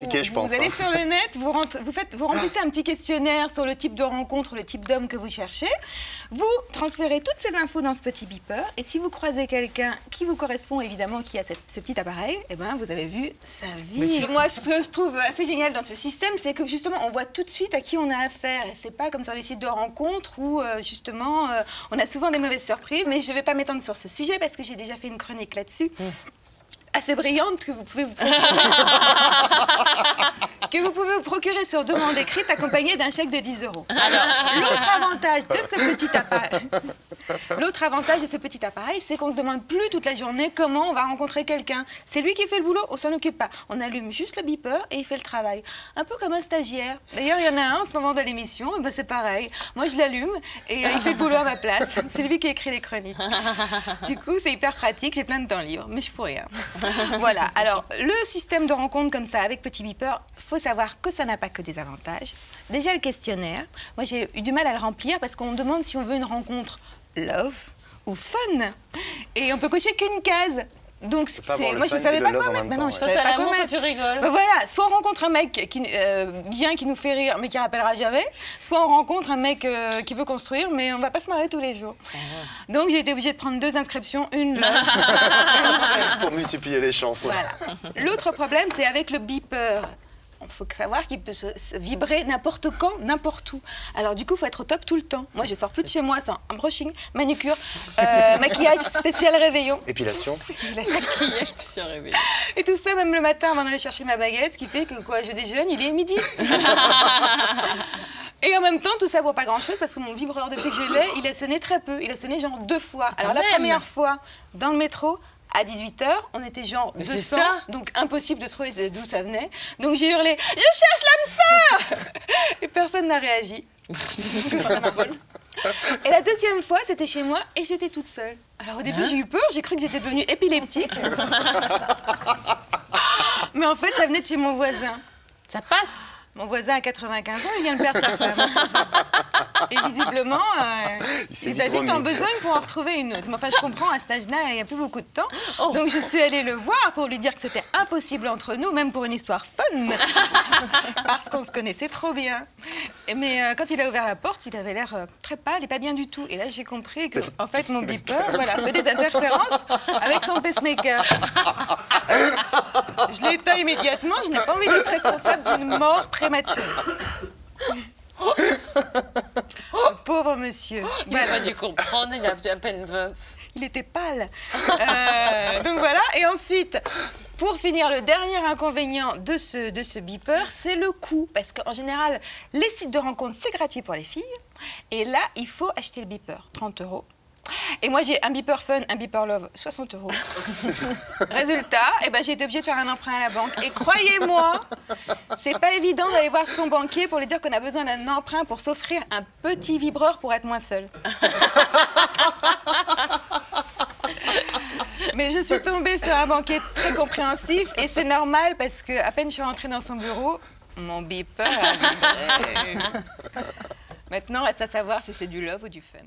compliqué, je pense. Vous allez sur le net, vous remplissez un petit questionnaire sur le type de rencontre, le type d'homme que vous cherchez. Vous transférez toutes ces infos dans ce petit beeper. Et si vous croisez quelqu'un qui vous correspond, évidemment, qui a ce petit appareil, eh ben, vous avez vu sa vie. Moi, ce que je trouve assez génial dans ce système, c'est que justement, on voit tout de suite à qui on a affaire. Et c'est pas comme sur les sites de rencontres où, justement, on a souvent des mauvaises surprises. Mais je vais pas m'étendre sur ce sujet parce que j'ai déjà fait une chronique là-dessus. Assez brillante que vous pouvez vous procurer sur demande écrite accompagnée d'un chèque de 10 €. Alors, l'autre avantage de ce petit appareil, c'est qu'on ne se demande plus toute la journée comment on va rencontrer quelqu'un. C'est lui qui fait le boulot, on s'en occupe pas. On allume juste le beeper et il fait le travail. Un peu comme un stagiaire. D'ailleurs, il y en a un en ce moment de l'émission, ben c'est pareil. Moi, je l'allume et il fait le boulot à ma place. C'est lui qui écrit les chroniques. Du coup, c'est hyper pratique, j'ai plein de temps libre, mais je fous rien. Voilà, alors le système de rencontre comme ça avec petit beeper, il faut savoir que ça n'a pas que des avantages. Déjà le questionnaire, moi j'ai eu du mal à le remplir parce qu'on me demande si on veut une rencontre love ou fun. Et on peut cocher qu'une case. Donc moi je savais pas quoi mettre. Non, je savais pas quoi mettre. Tu rigoles. Voilà, soit on rencontre un mec qui nous fait rire mais qui rappellera jamais, soit on rencontre un mec qui veut construire mais on va pas se marrer tous les jours. Donc j'ai été obligée de prendre 2 inscriptions, une là. Pour multiplier les chances. Voilà. L'autre problème c'est avec le beeper. Il faut savoir qu'il peut se vibrer n'importe quand, n'importe où. Alors du coup, il faut être au top tout le temps. Moi, je sors plus de chez moi sans un brushing, manucure, maquillage spécial réveillon. Épilation. Maquillage spécial réveillon. Et tout ça, même le matin, avant d'aller chercher ma baguette, ce qui fait que quoi, je déjeune, il est midi. Et en même temps, tout ça pour pas grand-chose, parce que mon vibreur, depuis que je l'ai, il a sonné très peu. Il a sonné genre 2 fois. Alors la première fois, dans le métro, à 18 h, on était genre 200, donc impossible de trouver d'où ça venait. Donc j'ai hurlé « Je cherche l'âme sœur !» Et personne n'a réagi. Et la deuxième fois, c'était chez moi et j'étais toute seule. Alors au début, j'ai eu peur, j'ai cru que j'étais devenue épileptique. Mais en fait, ça venait de chez mon voisin. Ça passe. Mon voisin a 95 ans, il vient de perdre sa femme. Et visiblement, il a vite en besogne pour en retrouver une autre. Mais enfin, je comprends, à cet âge-là, il n'y a plus beaucoup de temps. Donc je suis allée le voir pour lui dire que c'était impossible entre nous, même pour une histoire fun. Parce qu'on se connaissait trop bien. Mais quand il a ouvert la porte, il avait l'air très pâle et pas bien du tout. Et là, j'ai compris que, en fait, mon beeper, voilà, fait des interférences avec son pacemaker. Je l'ai éteint immédiatement, je n'ai pas envie d'être responsable d'une mort prématurée. Pauvre monsieur. Il n'a pas dû comprendre, il a à peine veuf. Il était pâle. Donc voilà, et ensuite, pour finir, le dernier inconvénient de ce beeper, c'est le coût. Parce qu'en général, les sites de rencontre, c'est gratuit pour les filles. Et là, il faut acheter le beeper, 30 €. Et moi, j'ai un beeper fun, un beeper love, 60 €. Résultat, eh ben, j'ai été obligée de faire un emprunt à la banque. Et croyez-moi, c'est pas évident d'aller voir son banquier pour lui dire qu'on a besoin d'un emprunt pour s'offrir un petit vibreur pour être moins seule. Mais je suis tombée sur un banquier très compréhensif et c'est normal parce que à peine je suis rentrée dans son bureau, mon beeper a vibré. Maintenant, reste à savoir si c'est du love ou du fun.